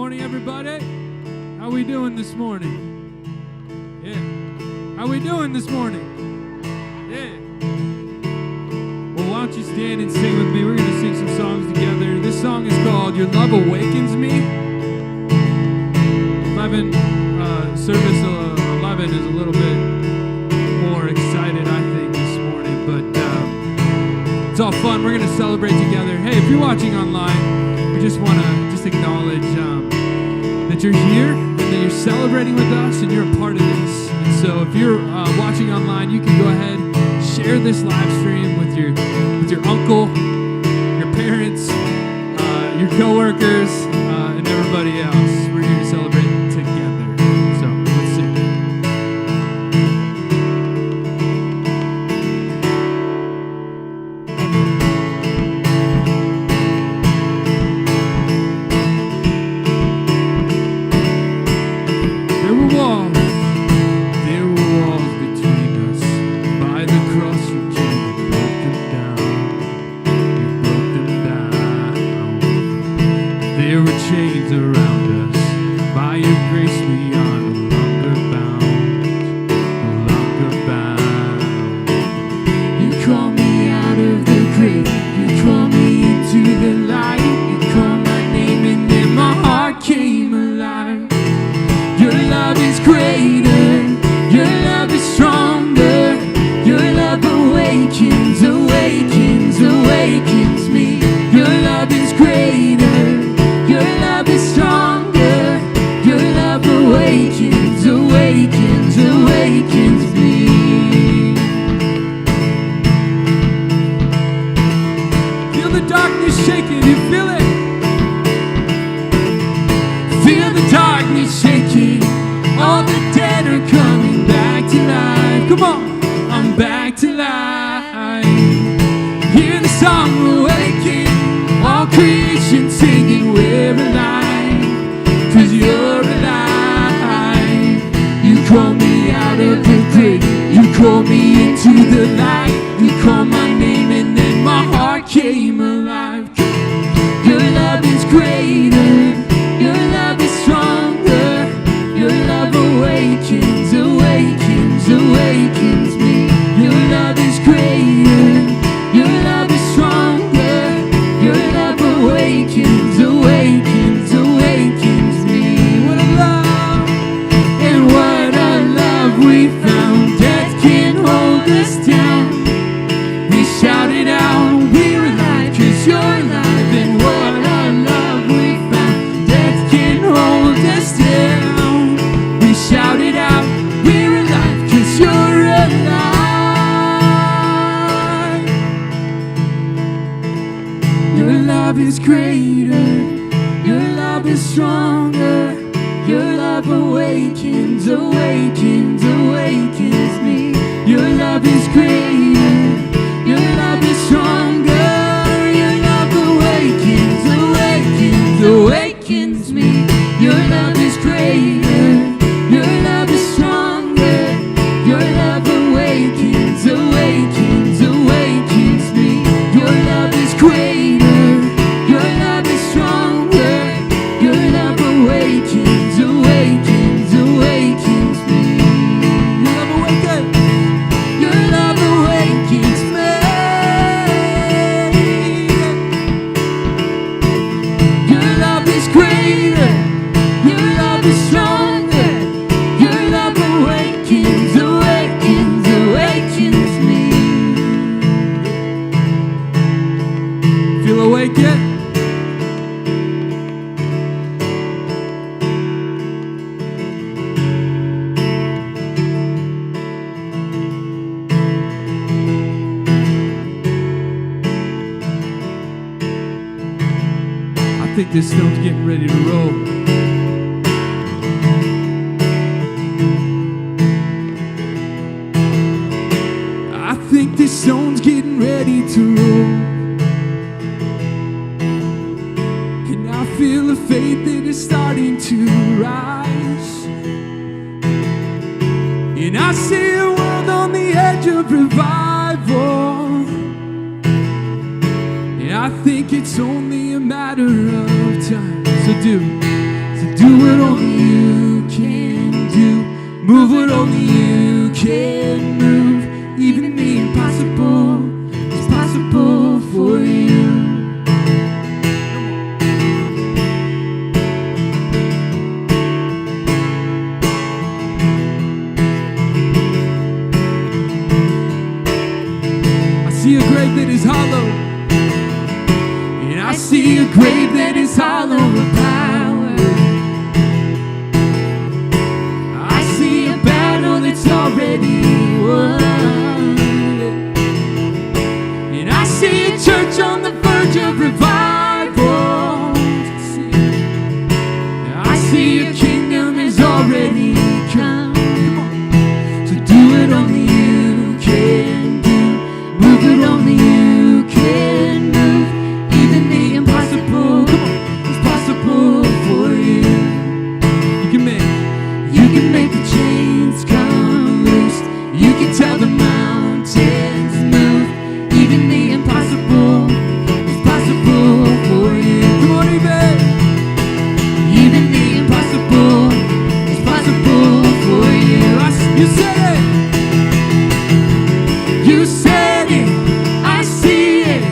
morning, everybody. How we doing this morning? Yeah. How we doing this morning? Yeah. Well, why don't you stand and sing with me? We're going to sing some songs together. This song is called Your Love Awakens Me. 11, service 11 is a little bit more excited, I think, this morning. But it's all fun. We're going to celebrate together. Hey, if you're watching online, we just want to acknowledge that you're here and that you're celebrating with us and you're a part of this. And so if you're watching online, you can go ahead, share this live stream with your uncle, your parents, your coworkers, and everybody else. We're here to celebrate together. So let's sing. There were walls between us. By the cross you came and broke them down. You broke them down. There were chains around us. By your grace we are no longer bound. No longer bound. You call me out of the grave. You call me into the light. You call my name and then my heart came alive. Your love is greater, your love is stronger, your love awakens, awakens, awakens me. Your love is greater, your love is stronger, your love awakens, awakens, awakens me. Feel the darkness shaking, you feel it? Feel the darkness shaking. All the dead are coming back to life. Come on, I'm back to life. Hear the song awaken. All creation singing, we're alive. 'Cause you're alive. You call me out of the grave. You call me into the light. You call my name and then my heart came alive. Your love is greater. Your love is stronger. Your love awakens, awakens, awakens me. Your love is greater. Your love is stronger. Your love awakens, awakens, awakens me. What a love, and what a love we found. Death can't hold us down. We shout it out, we're alive 'cause you're alive. And what a love we found. Death can't hold us down. We shout it out, we're alive 'cause you're alive. Your love is greater, your love is stronger, your love awakens, awakens, awakens me. Your love is greater, your love is stronger, your love awakens, awakens, awakens me. Your love is greater, your love is stronger, your love awakens, awakens, awakens me. Your love is greater, your love is stronger, your love awakens, awakens, awakens me. Your love awakens, your love awakens me. Your love is greater, your love is stronger, your love awakens, awakens, awakens me. Feel awake yet? I think this stone's getting ready to roll. I think this stone's getting ready to roll. And I feel a faith that is starting to rise. And I see a world on the edge of revival. And I think it's only a matter of time. So Do what only you can do. Move what only you can move. Even the impossible is possible for you. I see a grave that is hollow, and I see a grave that is hollow with power. I see a battle that's already won, and I see a church on the verge of revival. I see a kingdom has already come. So do it only you can do. Move it only you can move. Even the impossible is possible for you. You can make the chains come loose. You can tell the mountains move. Even the impossible is possible for you. Come on, Even. Even the impossible is possible for you. You said it. You said it. I see it.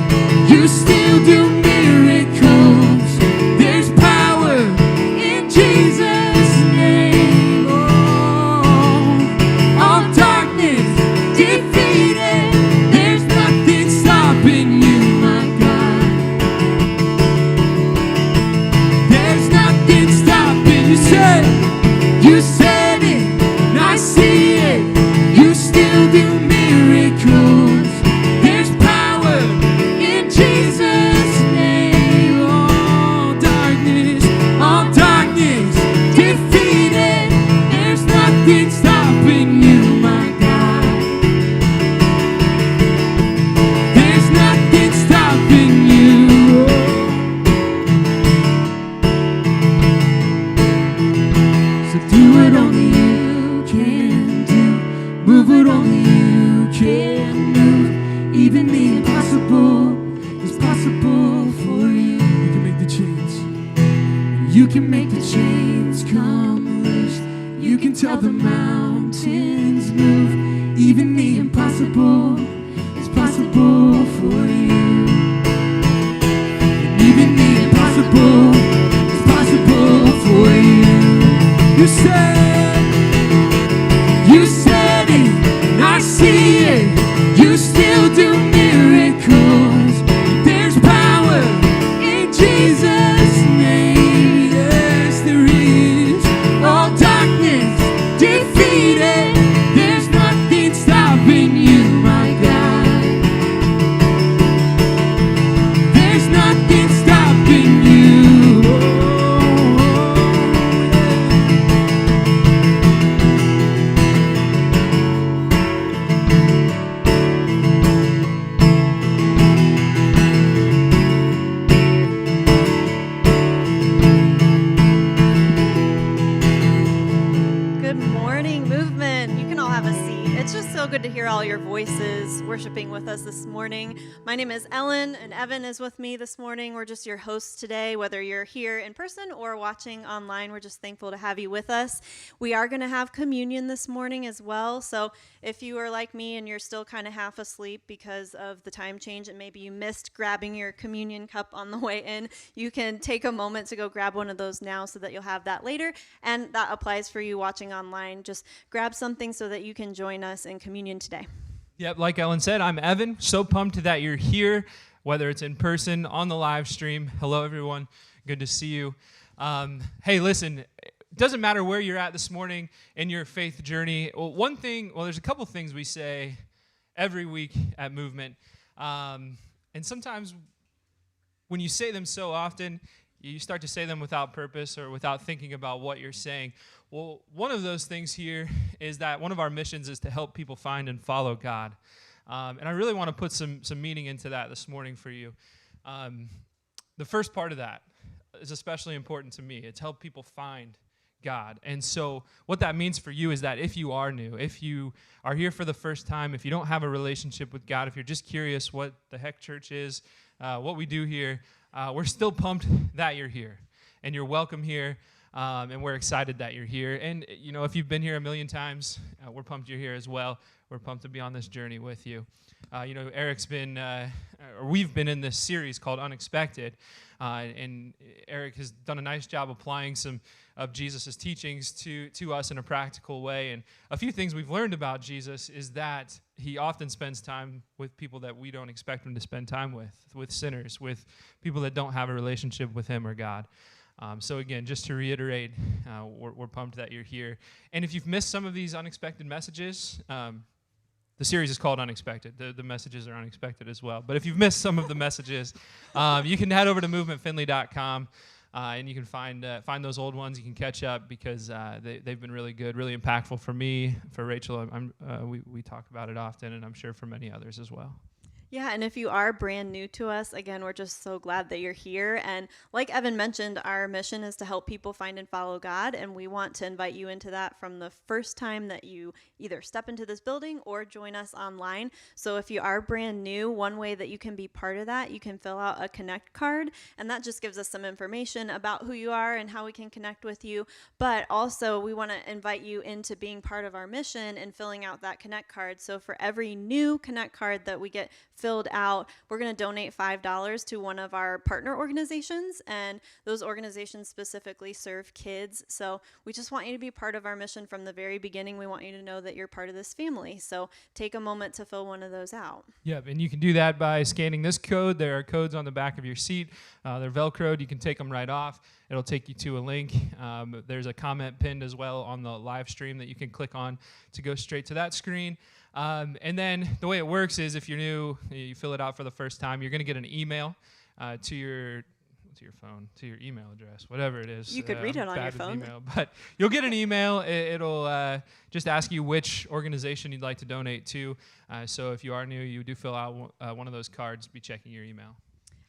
You still do miracles. There's power in Jesus' name. Oh, all darkness defeated. There's nothing stopping you, my God. There's nothing stopping you. You said it, and I see it. You still do miracles. There's power in Jesus' name. All darkness defeated. There's nothing stopping you, my God. There's nothing stopping you. So do what only you can do. Move what only you can move. Even the impossible is possible for you. You can make the chains. You can make the chains come loose. You can tell the mountains move. Even the impossible is possible for you. Even the impossible is possible for you. You said it, and I see it. You still do miracles. There's power in Jesus' name. Yes, there is. All darkness defeated. There's nothing stopping you, my God. There's nothing stopping you. Good morning, Movement. You can all have a seat. It's just so good to hear all your voices worshiping with us this morning. My name is Ellen, and Evan is with me this morning. We're just your hosts today. Whether you're here in person or watching online, we're just thankful to have you with us. We are going to have communion this morning as well. So if you are like me and you're still kind of half asleep because of the time change and maybe you missed grabbing your communion cup on the way in, you can take a moment to go grab one of those now so that you'll have that later. And that applies for you watching online. Just grab something so that you can join us in communion today. Yep, like Ellen said, I'm Evan. So pumped that you're here, whether it's in person, on the live stream. Hello, everyone. Good to see you. Hey, listen, it doesn't matter where you're at this morning in your faith journey. There's a couple things we say every week at Movement. And sometimes when you say them so often, you start to say them without purpose or without thinking about what you're saying. Well, one of those things here is that one of our missions is to help people find and follow God. And I really want to put some meaning into that this morning for you. The first part of that is especially important to me. It's help people find God. And so what that means for you is that if you are new, if you are here for the first time, if you don't have a relationship with God, if you're just curious what the heck church is, what we do here, we're still pumped that you're here and you're welcome here. And we're excited that you're here. And, if you've been here a million times, we're pumped you're here as well. We're pumped to be on this journey with you. We've been in this series called Unexpected. And Eric has done a nice job applying some of Jesus' teachings to us in a practical way. And a few things we've learned about Jesus is that he often spends time with people that we don't expect him to spend time with sinners, with people that don't have a relationship with him or God. So again, just to reiterate, we're pumped that you're here. And if you've missed some of these unexpected messages, the series is called Unexpected. The messages are unexpected as well. But if you've missed some of the messages, you can head over to movementfinley.com, and you can find those old ones. You can catch up because they've been really good, really impactful for me, for Rachel. We talk about it often, and I'm sure for many others as well. Yeah, and if you are brand new to us, again, we're just so glad that you're here. And like Evan mentioned, our mission is to help people find and follow God, and we want to invite you into that from the first time that you either step into this building or join us online. So if you are brand new, one way that you can be part of that, you can fill out a Connect card, and that just gives us some information about who you are and how we can connect with you. But also, we want to invite you into being part of our mission and filling out that Connect card. So for every new Connect card that we get filled out, we're going to donate $5 to one of our partner organizations, and those organizations specifically serve kids. So we just want you to be part of our mission from the very beginning. We want you to know that you're part of this family. So take a moment to fill one of those out. Yep, and you can do that by scanning this code. There are codes on the back of your seat. They're Velcroed. You can take them right off. It'll take you to a link. There's a comment pinned as well on the live stream that you can click on to go straight to that screen. And then the way it works is if you're new, you fill it out for the first time, you're going to get an email to your phone, to your email address, whatever it is. You could read it on your phone. Email, but you'll get an email. It'll just ask you which organization you'd like to donate to. So if you are new, you do fill out one of those cards, be checking your email.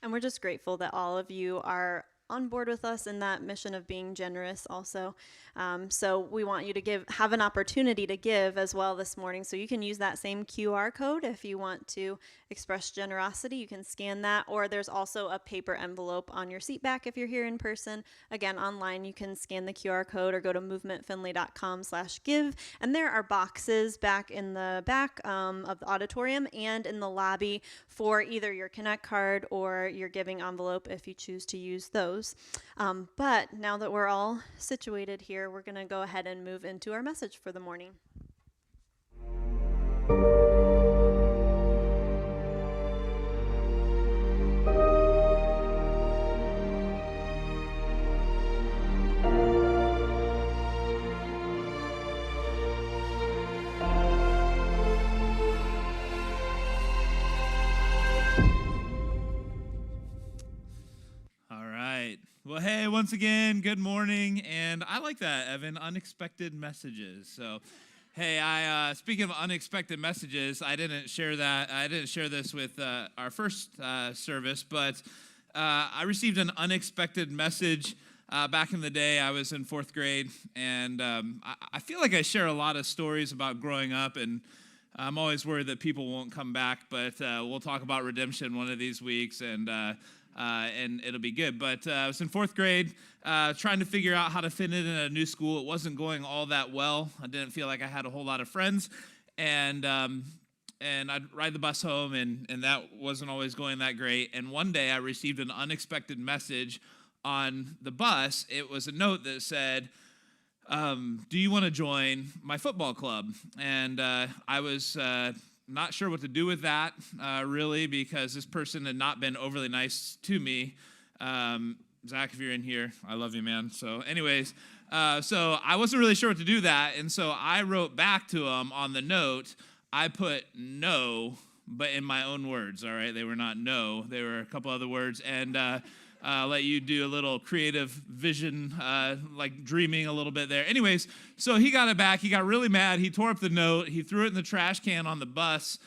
And we're just grateful that all of you are on board with us in that mission of being generous also. So we want you to have an opportunity to give as well this morning. So you can use that same QR code if you want to express generosity. You can scan that, or there's also a paper envelope on your seat back if you're here in person. Again, online, you can scan the QR code or go to movementfinley.com/give. And there are boxes back in the back of the auditorium and in the lobby for either your Connect card or your giving envelope if you choose to use those. But now that we're all situated here, we're going to go ahead and move into our message for the morning. Well, hey, once again, good morning, and I like that, Evan, unexpected messages. So, hey, speaking of unexpected messages, I didn't share this with our first service, but I received an unexpected message back in the day. I was in 4th grade, and I feel like I share a lot of stories about growing up, and I'm always worried that people won't come back, but we'll talk about redemption one of these weeks, and it'll be good. But I was in 4th grade trying to figure out how to fit in a new school. It wasn't going all that well. I didn't feel like I had a whole lot of friends. And I'd ride the bus home, and that wasn't always going that great. And one day I received an unexpected message on the bus. It was a note that said, do you want to join my football club? And I was not sure what to do with that, really, because this person had not been overly nice to me. Zach, if you're in here, I love you, man. So anyways, so I wasn't really sure what to do that, and so I wrote back to him on the note. I put no, but in my own words, all right? They were not no. They were a couple other words, and let you do a little creative vision, like dreaming a little bit there. Anyways, so he got it back. He got really mad. He tore up the note. He threw it in the trash can on the bus.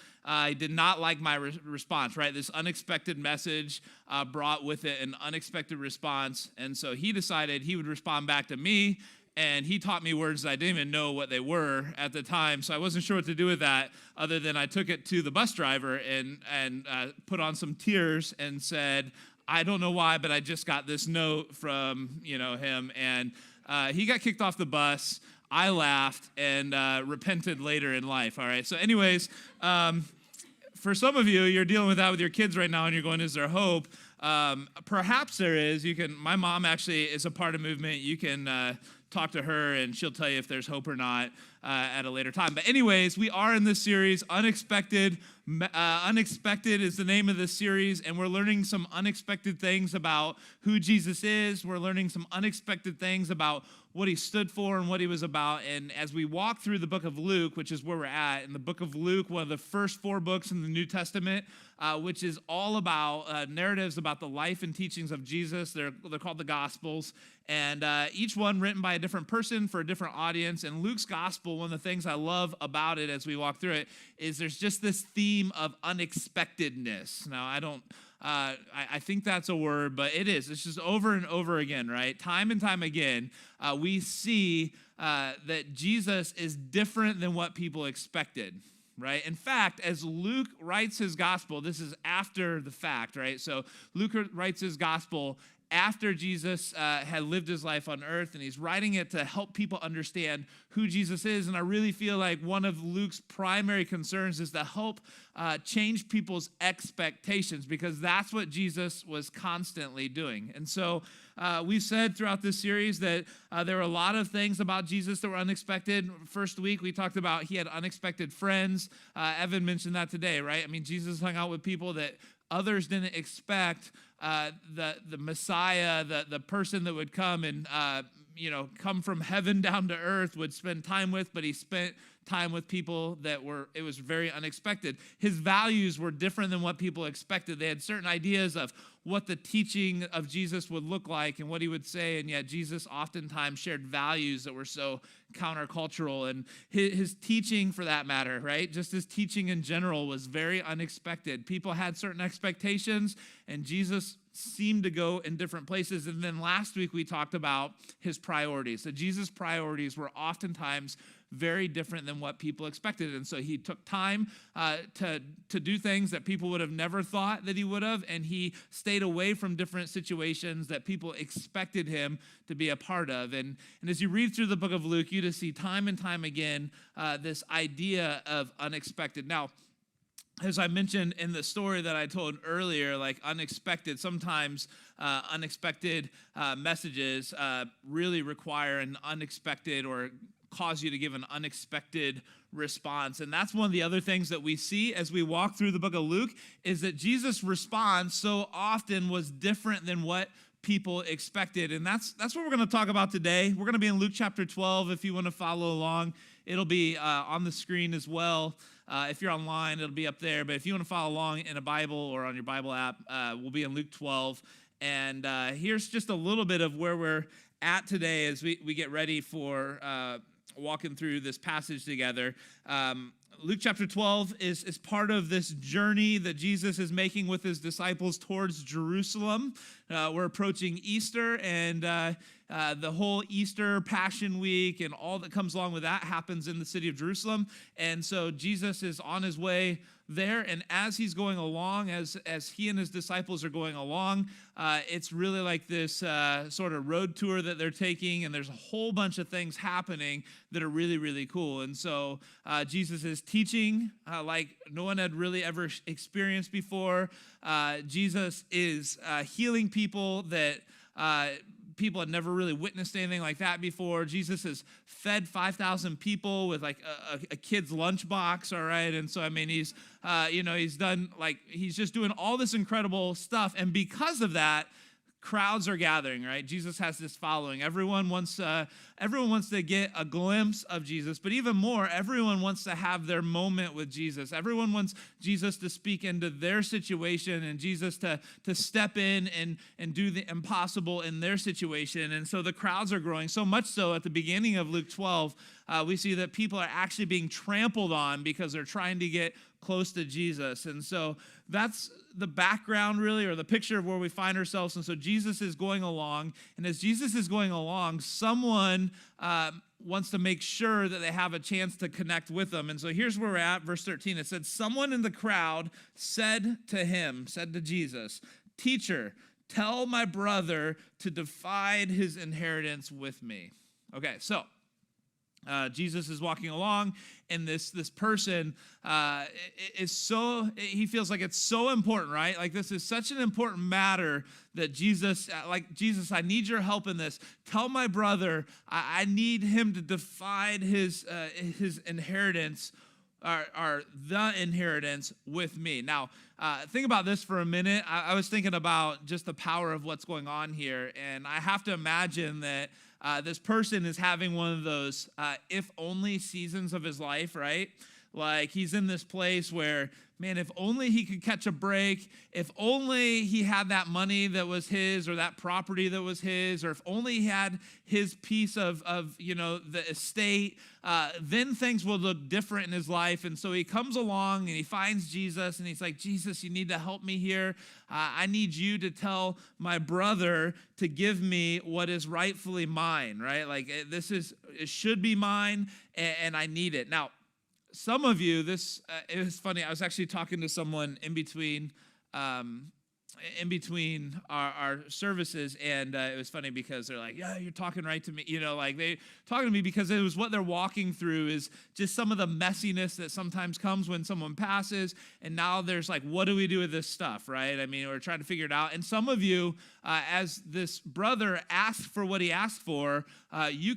He did not like my response, right? This unexpected message brought with it an unexpected response. And so he decided he would respond back to me. And he taught me words that I didn't even know what they were at the time. So I wasn't sure what to do with that, other than I took it to the bus driver and put on some tears and said, I don't know why, but I just got this note from him, and He got kicked off the bus. I laughed and repented later in life, all right? So anyways, for some of you, you're dealing with that with your kids right now, and you're going, is there hope? Perhaps there is. My mom actually is a part of Movement. You can talk to her, and she'll tell you if there's hope or not at a later time. But anyways, we are in this series, Unexpected. Unexpected is the name of this series, and we're learning some unexpected things about who Jesus is. We're learning some unexpected things about what he stood for and what he was about. And as we walk through the book of Luke, which is where we're at, in the book of Luke, one of the first 4 books in the New Testament, which is all about narratives about the life and teachings of Jesus. They're called the Gospels, and each one written by a different person for a different audience. And Luke's Gospel, one of the things I love about it as we walk through it, is there's just this theme of unexpectedness. Now, I think that's a word, but it is. It's just over and over again, right? Time and time again, we see that Jesus is different than what people expected, right? In fact, as Luke writes his gospel, this is after the fact, right? So Luke writes his gospel after Jesus had lived his life on earth, and he's writing it to help people understand who Jesus is. And I really feel like one of Luke's primary concerns is to help change people's expectations, because that's what Jesus was constantly doing. And so we've said throughout this series that there were a lot of things about Jesus that were unexpected. First week, we talked about he had unexpected friends. Evan mentioned that today, right? I mean, Jesus hung out with people that others didn't expect. The Messiah, the person that would come and come from heaven down to earth, would spend time with, but he spent time with people it was very unexpected. His values were different than what people expected. They had certain ideas of what the teaching of Jesus would look like and what he would say, and yet Jesus oftentimes shared values that were so countercultural. And his teaching, for that matter, right, just his teaching in general, was very unexpected. People had certain expectations, and Jesus seemed to go in different places. And then last week we talked about his priorities. So Jesus' priorities were oftentimes very different than what people expected. And so he took time to do things that people would have never thought that he would have, and he stayed away from different situations that people expected him to be a part of. And as you read through the book of Luke, you just see time and time again this idea of unexpected. Now, as I mentioned in the story that I told earlier, like sometimes unexpected messages really require an unexpected or cause you to give an unexpected response. And that's one of the other things that we see as we walk through the book of Luke, is that Jesus' response so often was different than what people expected. And that's what we're going to talk about today. We're going to be in Luke chapter 12. If you want to follow along, it'll be on the screen as well. If you're online, it'll be up there. But if you want to follow along in a Bible or on your Bible app, we'll be in Luke 12. And here's just a little bit of where we're at today as we get ready for walking through this passage together. Luke chapter 12 is part of this journey that Jesus is making with his disciples towards Jerusalem. We're approaching Easter, and the whole Easter Passion Week and all that comes along with that happens in the city of Jerusalem. And so Jesus is on his way there, and as he's going along, as he and his disciples are going along, it's really like this sort of road tour that they're taking, and there's a whole bunch of things happening that are really, really cool. And so Jesus is teaching like no one had really ever experienced before. Jesus is healing people that people had never really witnessed anything like that before. Jesus has fed 5,000 people with like a kid's lunchbox, all right? And so, I mean, he's done, like, he's just doing all this incredible stuff. And because of that, crowds are gathering, right? Jesus has this following. Everyone wants to get a glimpse of Jesus, but even more, everyone wants to have their moment with Jesus. Everyone wants Jesus to speak into their situation and Jesus to step in and do the impossible in their situation. And so the crowds are growing, so much so at the beginning of Luke 12, we see that people are actually being trampled on because they're trying to get close to Jesus. And so that's the background, really, or the picture of where we find ourselves. And so Jesus is going along, and as Jesus is going along, someone wants to make sure that they have a chance to connect with them. And so here's where we're at, verse 13. It said, someone in the crowd said to Jesus, "Teacher, tell my brother to divide his inheritance with me." Okay, so Jesus is walking along, and this person he feels like it's so important, right? Like this is such an important matter that Jesus, Jesus, I need your help in this. Tell my brother I need him to divide his inheritance, the inheritance with me. Now, think about this for a minute. I was thinking about just the power of what's going on here, and I have to imagine that this person is having one of those if-only seasons of his life, right? Like he's in this place where, man, if only he could catch a break, if only he had that money that was his or that property that was his, or if only he had his piece of the estate, then things will look different in his life. And so he comes along and he finds Jesus and he's like, Jesus, you need to help me here. I need you to tell my brother to give me what is rightfully mine, right? Like it should be mine and I need it. Now, some of you, it was funny. I was actually talking to someone in between our services, and it was funny because they're like, yeah, you're talking right to me. Like they talking to me because it was what they're walking through is just some of the messiness that sometimes comes when someone passes, and now there's like, what do we do with this stuff, right? I mean, we're trying to figure it out. And some of you, as this brother asked for what he asked for, you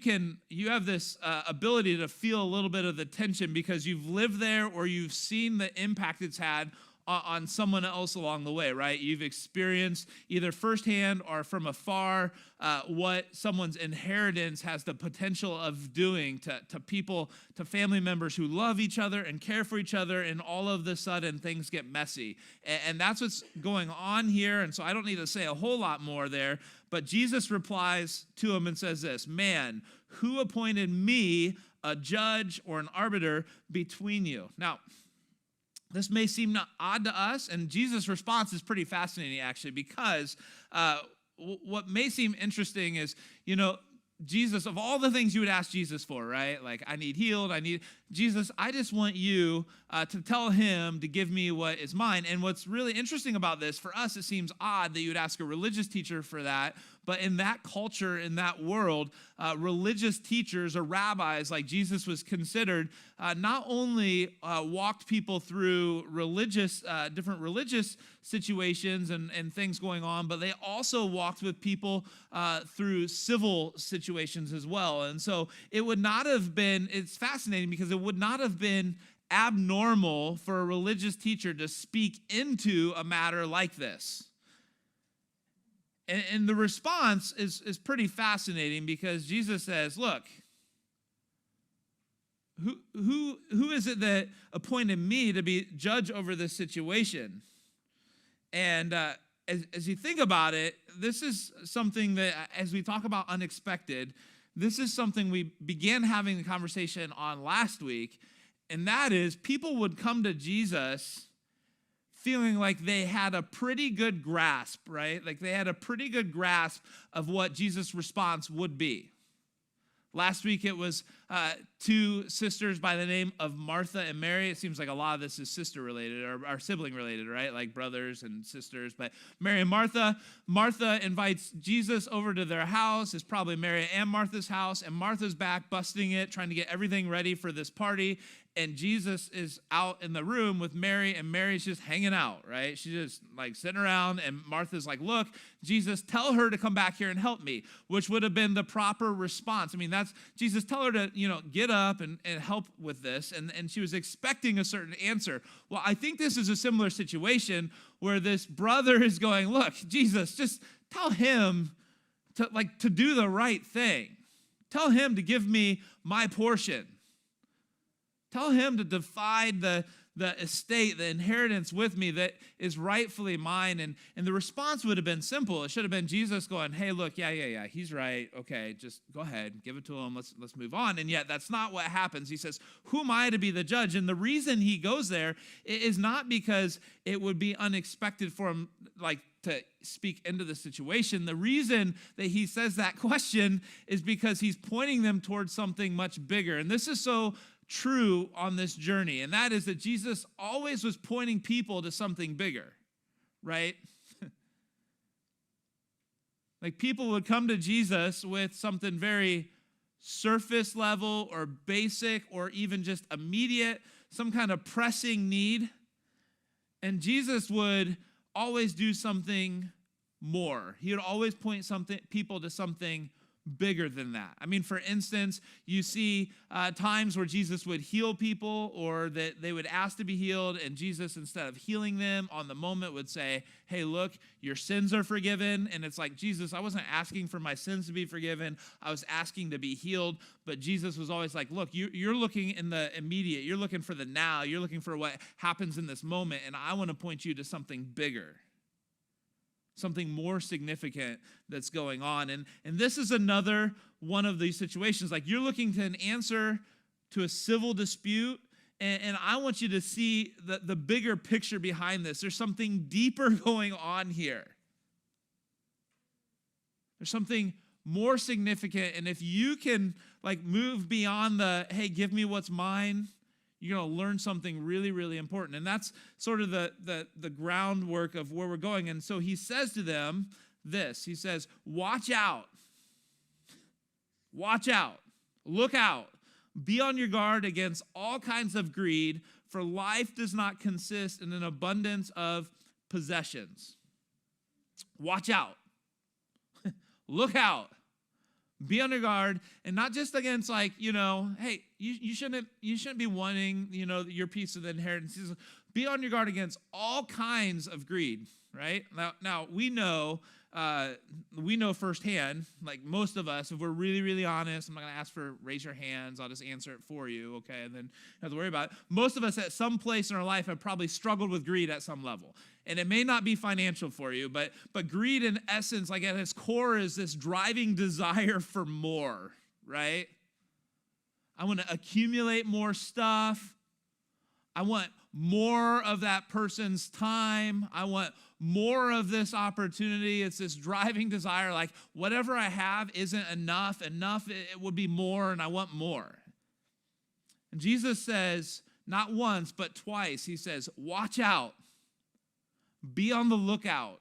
have this ability to feel a little bit of the tension because you've lived there or you've seen the impact it's had on someone else along the way, right? You've experienced either firsthand or from afar what someone's inheritance has the potential of doing to people, to family members who love each other and care for each other, and all of a sudden things get messy. And that's what's going on here, and so I don't need to say a whole lot more there, but Jesus replies to him and says this, man, who appointed me a judge or an arbiter between you? Now, this may seem odd to us, and Jesus' response is pretty fascinating, actually, because what may seem interesting is, Jesus, of all the things you would ask Jesus for, right? Like, I need healed, Jesus, I just want you to tell him to give me what is mine. And what's really interesting about this, for us, it seems odd that you would ask a religious teacher for that, but in that culture, in that world, religious teachers or rabbis, like Jesus was considered, not only walked people through different religious situations and things going on, but they also walked with people through civil situations as well. And so it would not have been, it's fascinating because it would not have been abnormal for a religious teacher to speak into a matter like this. And the response is pretty fascinating because Jesus says, look, who is it that appointed me to be judge over this situation? And as you think about it, this is something that, as we talk about unexpected, this is something we began having the conversation on last week, and that is people would come to Jesus feeling like they had a pretty good grasp, right? Like they had a pretty good grasp of what Jesus' response would be. Last week it was two sisters by the name of Martha and Mary. It seems like a lot of this is sister related or sibling related, right? Like brothers and sisters. But Mary and Martha. Martha invites Jesus over to their house. It's probably Mary and Martha's house. And Martha's back busting it, trying to get everything ready for this party. And Jesus is out in the room with Mary, and Mary's just hanging out, right? She's just like sitting around, and Martha's like, look, Jesus, tell her to come back here and help me, which would have been the proper response. I mean, that's, Jesus, tell her to, get up and help with this. And she was expecting a certain answer. Well, I think this is a similar situation where this brother is going, look, Jesus, just tell him to do the right thing. Tell him to give me my portion. Tell him to divide the estate, the inheritance with me that is rightfully mine. And the response would have been simple. It should have been Jesus going, hey, look, yeah, he's right. Okay, just go ahead, give it to him. Let's move on. And yet that's not what happens. He says, who am I to be the judge? And the reason he goes there is not because it would be unexpected for him, like, to speak into the situation. The reason that he says that question is because he's pointing them towards something much bigger. And this is so true on this journey, and that is that Jesus always was pointing people to something bigger, right? Like people would come to Jesus with something very surface level or basic or even just immediate, some kind of pressing need. And Jesus would always do something more. He would always point people to something bigger than that. I mean, for instance, you see times where Jesus would heal people or that they would ask to be healed, and Jesus, instead of healing them on the moment, would say, hey, look, your sins are forgiven. And it's like, Jesus, I wasn't asking for my sins to be forgiven. I was asking to be healed. But Jesus was always like, look, you're looking in the immediate. You're looking for the now. You're looking for what happens in this moment. And I want to point you to something bigger, something more significant that's going on. And this is another one of these situations. Like, you're looking to an answer to a civil dispute, and I want you to see the bigger picture behind this. There's something deeper going on here. There's something more significant, and if you can move beyond the, hey, give me what's mine, you're going to learn something really, really important. And that's sort of the groundwork of where we're going. And so he says to them this. He says, watch out. Watch out. Look out. Be on your guard against all kinds of greed, for life does not consist in an abundance of possessions. Watch out. Look out. Be on your guard, and not just against hey, you shouldn't be wanting, your piece of the inheritance. Be on your guard against all kinds of greed, right? Now we know firsthand, like most of us, if we're really, really honest, I'm not going to ask for raise your hands. I'll just answer it for you, okay? And then you don't have to worry about it. Most of us at some place in our life have probably struggled with greed at some level. And it may not be financial for you, but greed in essence, like at its core, is this driving desire for more, right? I want to accumulate more stuff. I want more of that person's time. I want more of this opportunity. It's this driving desire, like whatever I have isn't enough. It would be more, and I want more. And Jesus says, not once, but twice, he says, watch out. Be on the lookout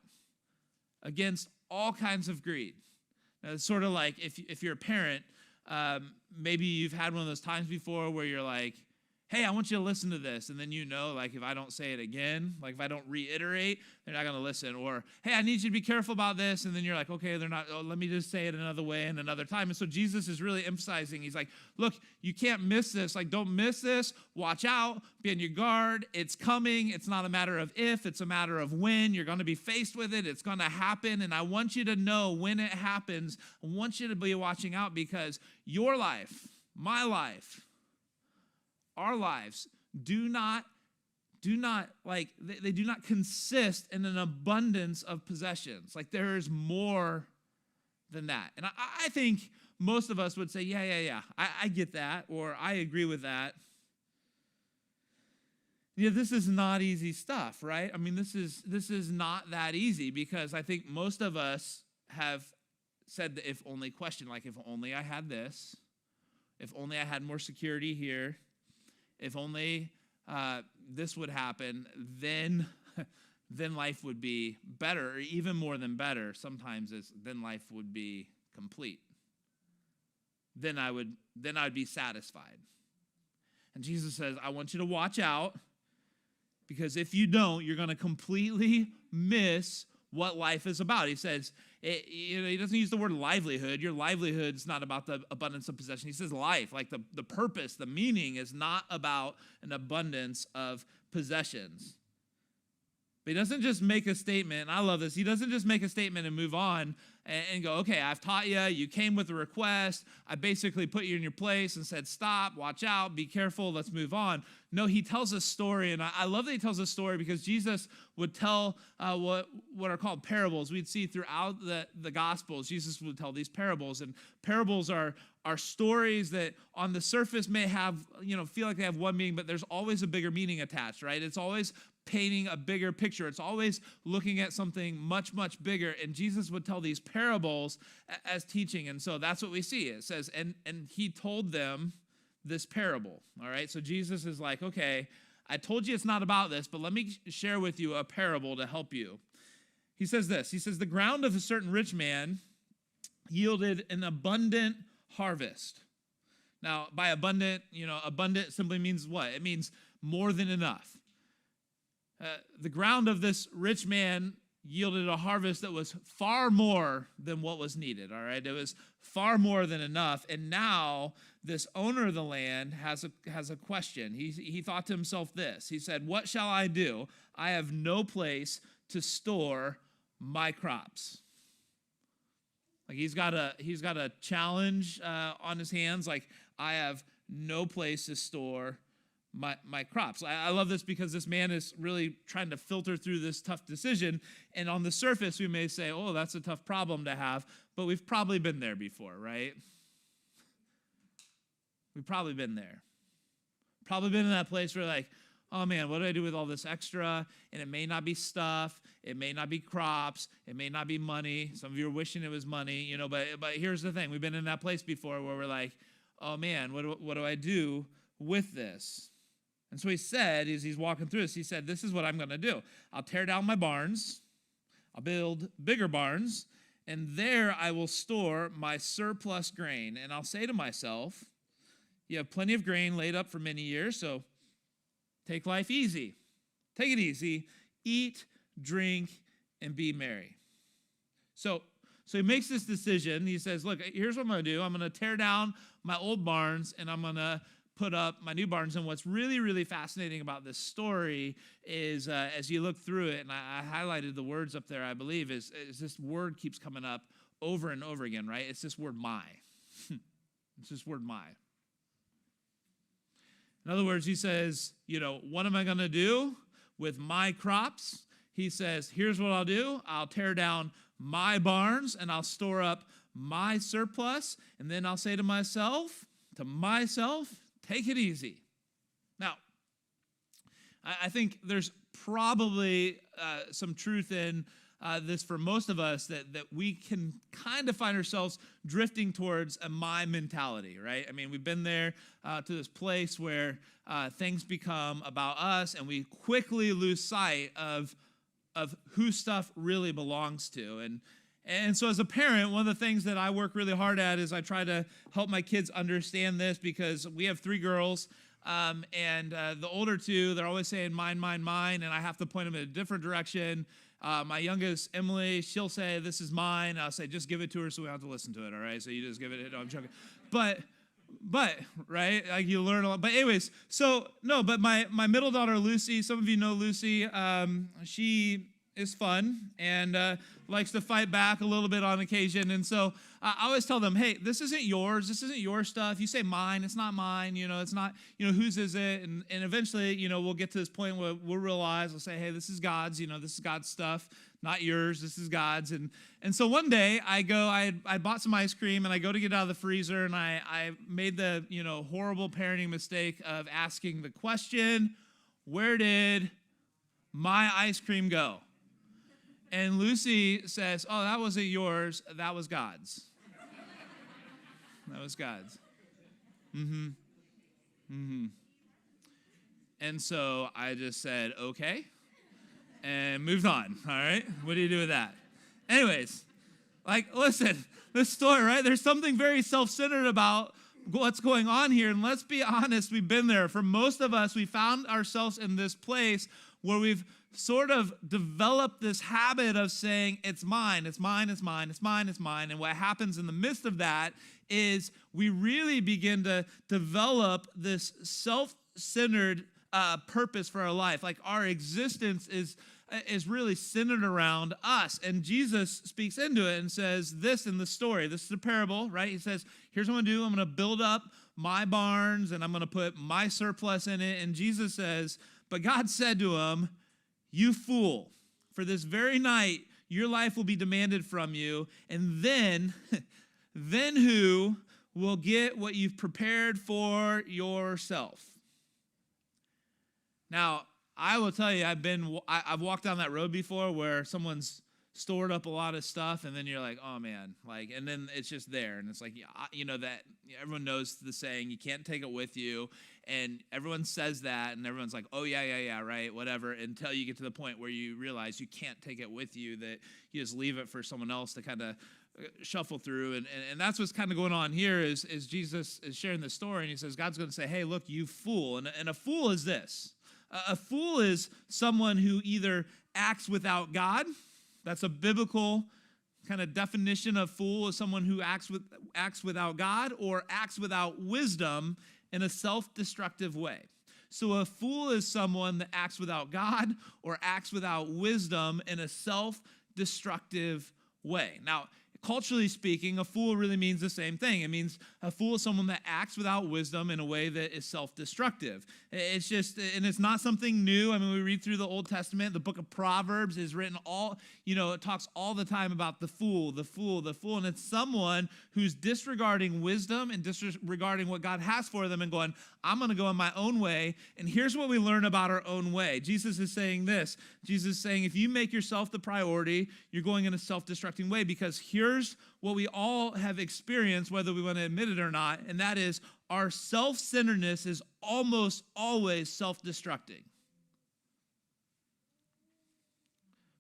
against all kinds of greed. Now, it's sort of like if you're a parent, maybe you've had one of those times before where you're like, hey, I want you to listen to this. And then if I don't say it again, if I don't reiterate, they're not going to listen. Or, hey, I need you to be careful about this. And then you're like, okay, they're not, let me just say it another way and another time. And so Jesus is really emphasizing, he's like, look, you can't miss this. Don't miss this. Watch out. Be on your guard. It's coming. It's not a matter of if, it's a matter of when. You're going to be faced with it. It's going to happen. And I want you to know when it happens. I want you to be watching out, because your life, my life, our lives do not consist in an abundance of possessions. There is more than that. And I think most of us would say, yeah, I get that, or I agree with that. Yeah, this is not easy stuff, right? I mean, this is not that easy, because I think most of us have said the if only question, if only I had this, if only I had more security here, if only this would happen, then life would be better, or even more than better. Sometimes then life would be complete. Then I would be satisfied. And Jesus says, I want you to watch out, because if you don't, you're going to completely miss what life is about. He says, he doesn't use the word livelihood. Your livelihood's not about the abundance of possession. He says life, the purpose, the meaning is not about an abundance of possessions. But he doesn't just make a statement, and I love this. He doesn't just make a statement and move on and go, okay, I've taught you. You came with a request. I basically put you in your place and said, stop, watch out, be careful, let's move on. No, he tells a story, and I love that he tells a story, because Jesus would tell what are called parables. We'd see throughout the Gospels, Jesus would tell these parables, and parables are stories that on the surface may have, feel like they have one meaning, but there's always a bigger meaning attached, right? It's always painting a bigger picture. It's always looking at something much, much bigger. And Jesus would tell these parables as teaching. And so that's what we see. It says, and he told them this parable. All right. So Jesus is like, okay, I told you it's not about this, but let me share with you a parable to help you. He says this. He says, the ground of a certain rich man yielded an abundant harvest. Now, by abundant, abundant simply means what? It means more than enough. The ground of this rich man yielded a harvest that was far more than what was needed, all right? It was far more than enough. And now this owner of the land has a question. He thought to himself this. He said, "What shall I do? I have no place to store my crops." Like he's got a challenge on his hands. Like, I have no place to store my crops. I love this because this man is really trying to filter through this tough decision. And on the surface, we may say, "Oh, that's a tough problem to have," but we've probably been there before, right? We've probably been there. Probably been in that place where like, "Oh man, what do I do with all this extra?" And it may not be stuff, it may not be crops, it may not be money. Some of you are wishing it was money, but here's the thing. We've been in that place before where we're like, "Oh man, what do I do with this?" And so he said, as he's walking through this, he said, "This is what I'm going to do. I'll tear down my barns, I'll build bigger barns, and there I will store my surplus grain. And I'll say to myself, you have plenty of grain laid up for many years, so take life easy. Take it easy. Eat, drink, and be merry." So he makes this decision. He says, "Look, here's what I'm going to do. I'm going to tear down my old barns, and I'm going to put up my new barns." And what's really, really fascinating about this story is as you look through it, and I highlighted the words up there, I believe, is this word keeps coming up over and over again, right? It's this word "my." It's this word "my." In other words, he says, what am I going to do with my crops? He says, here's what I'll do. I'll tear down my barns and I'll store up my surplus. And then I'll say to myself, take it easy. Now, I think there's probably some truth in this for most of us, that we can kind of find ourselves drifting towards a "my" mentality, right? I mean, we've been there to this place where things become about us, and we quickly lose sight of who stuff really belongs to. And so as a parent, one of the things that I work really hard at is I try to help my kids understand this, because we have 3 girls, and the older 2, they're always saying "mine, mine, mine," and I have to point them in a different direction. My youngest, Emily, she'll say, "This is mine." I'll say, "Just give it to her so we don't have to listen to it," all right? So you just give it, no, I'm joking. But, right, like you learn a lot. But anyways, but my middle daughter, Lucy, some of you know Lucy, she is fun and likes to fight back a little bit on occasion. And so I always tell them, "Hey, this isn't yours. This isn't your stuff. You say mine, it's not mine. It's not, whose is it?" And eventually, we'll get to this point where we'll realize, we'll say, "Hey, this is God's. This is God's stuff, not yours. This is God's." And so one day I bought some ice cream, and I go to get it out of the freezer, and I made the, horrible parenting mistake of asking the question, "Where did my ice cream go?" And Lucy says, "Oh, that wasn't yours. That was God's." That was God's. And so I just said, "Okay," and moved on. All right? What do you do with that? Anyways, listen, this story, right? There's something very self-centered about what's going on here. And let's be honest, we've been there. For most of us, we found ourselves in this place where we've sort of developed this habit of saying, "It's mine, it's mine, it's mine, it's mine, it's mine." And what happens in the midst of that is we really begin to develop this self-centered purpose for our life. Like, our existence is really centered around us. And Jesus speaks into it and says this in the story. This is a parable, right? He says, "Here's what I'm going to do. I'm going to build up my barns, and I'm going to put my surplus in it." And Jesus says, "But God said to him, 'You fool, for this very night your life will be demanded from you, and then who will get what you've prepared for yourself?'" Now, I will tell you, I've walked down that road before where someone's stored up a lot of stuff, and then you're like, "Oh man," and then it's just there, and it's like, that everyone knows the saying, "You can't take it with you," and everyone says that, and everyone's like, "Oh yeah, right, whatever," until you get to the point where you realize you can't take it with you, that you just leave it for someone else to kind of shuffle through. And that's what's kind of going on here is Jesus is sharing the story, and he says, God's going to say, hey, look, you fool. And a fool is this. A fool is someone who either acts without God. That's a biblical kind of definition of fool, is someone who acts without God, or acts without wisdom in a self-destructive way. So a fool is someone that acts without God or acts without wisdom in a self-destructive way. Now, culturally speaking, a fool really means the same thing. It means a fool is someone that acts without wisdom in a way that is self-destructive. It's just, and it's not something new. I mean, we read through the Old Testament. The book of Proverbs is written it talks all the time about the fool, the fool, the fool. And it's someone who's disregarding wisdom and disregarding what God has for them and going, I'm going to go in my own way. And here's what we learn about our own way. Jesus is saying this. Jesus is saying, if you make yourself the priority, you're going in a self-destructing way, because here's what we all have experienced, whether we want to admit it or not, and that is our self-centeredness is almost always self-destructing.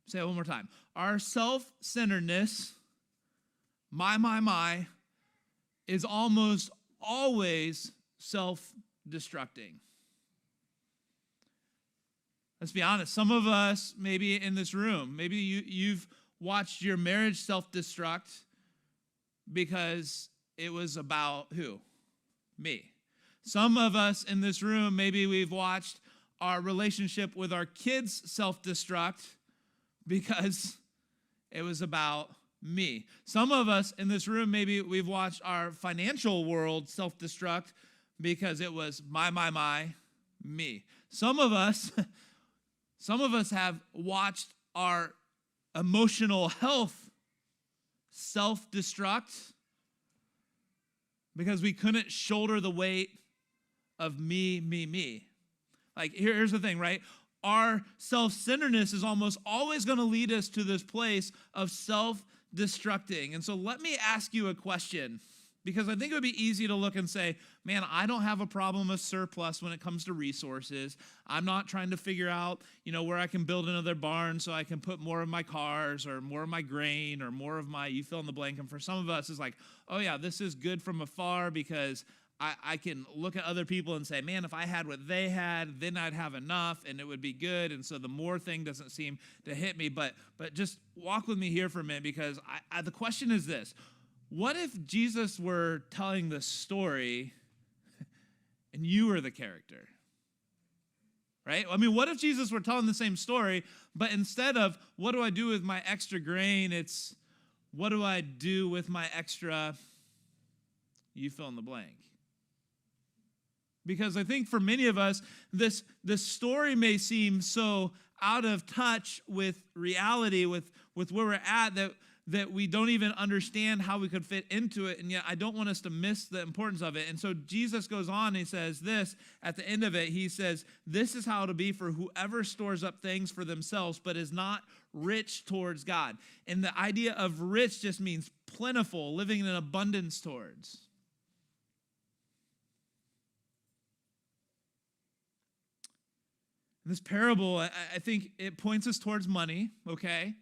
Say it one more time. Our self-centeredness, my, is almost always self-destructing. Let's be honest. Some of us, maybe in this room, maybe you've watched your marriage self-destruct because it was about who? Me. Some of us in this room, maybe we've watched our relationship with our kids self-destruct because it was about me. Some of us in this room, maybe we've watched our financial world self-destruct because it was my, me. Some of us have watched our emotional health self-destruct because we couldn't shoulder the weight of me. Like, here's the thing, right? Our self-centeredness is almost always going to lead us to this place of self-destructing. And so let me ask you a question, because I think it would be easy to look and say, man, I don't have a problem with surplus when it comes to resources. I'm not trying to figure out, where I can build another barn so I can put more of my cars or more of my grain or more of my, you fill in the blank. And for some of us, it's like, oh yeah, this is good from afar because I can look at other people and say, man, if I had what they had, then I'd have enough and it would be good. And so the more thing doesn't seem to hit me. But just walk with me here for a minute, because the question is this. What if Jesus were telling the story and you were the character? Right? I mean, what if Jesus were telling the same story, but instead of what do I do with my extra grain, it's what do I do with my extra, you fill in the blank. Because I think for many of us, this story may seem so out of touch with reality, with where we're at, that we don't even understand how we could fit into it, and yet I don't want us to miss the importance of it. And so Jesus goes on and he says this, at the end of it, he says, this is how it'll be for whoever stores up things for themselves, but is not rich towards God. And the idea of rich just means plentiful, living in abundance towards. This parable, I think it points us towards money, okay?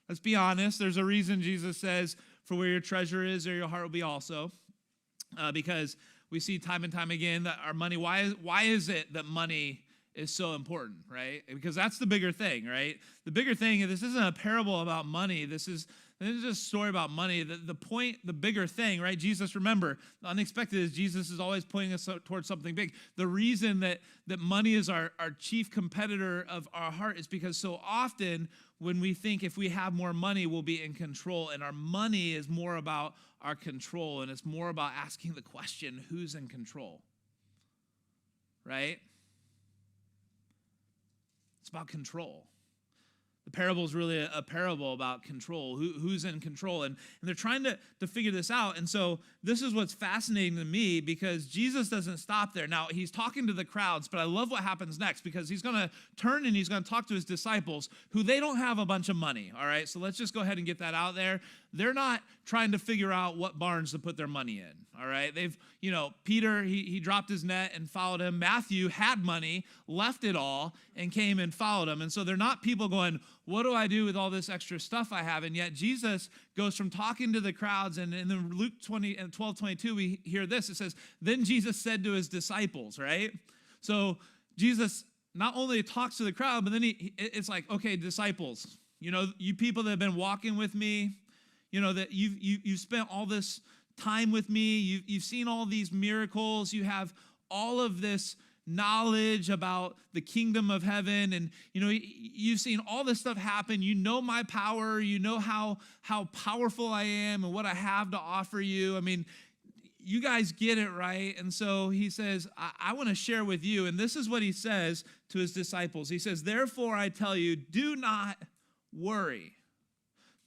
Let's be honest. There's a reason Jesus says, for where your treasure is, there your heart will be also. Because we see time and time again that our money, why is it that money is so important, right? Because that's the bigger thing, right? The bigger thing, this isn't a parable about money. This is just a story about money. The point, the bigger thing, right? Jesus, remember, the unexpected is Jesus is always pointing us towards something big. The reason that money is our chief competitor of our heart is because so often when we think if we have more money, we'll be in control. And our money is more about our control. And it's more about asking the question, who's in control? Right? It's about control. The parable is really a parable about control, who's in control. And they're trying to figure this out. And so this is what's fascinating to me, because Jesus doesn't stop there. Now, he's talking to the crowds, but I love what happens next, because he's going to turn and he's going to talk to his disciples, who they don't have a bunch of money, all right? So let's just go ahead and get that out there. They're not trying to figure out what barns to put their money in, all right? Peter, he dropped his net and followed him. Matthew had money, left it all, and came and followed him. And so they're not people going, what do I do with all this extra stuff I have? And yet Jesus goes from talking to the crowds, and in the Luke 20 and 12:22, we hear this. It says, then Jesus said to his disciples, right? So Jesus not only talks to the crowd, but then it's like, okay, disciples, you people that have been walking with me, that you've spent all this time with me, you've seen all these miracles, you have all of this knowledge about the kingdom of heaven, and you've seen all this stuff happen. You know my power, you know how powerful I am and what I have to offer you. I mean, you guys get it, right? And so he says, I want to share with you. And this is what he says to his disciples. He says, therefore I tell you, do not worry.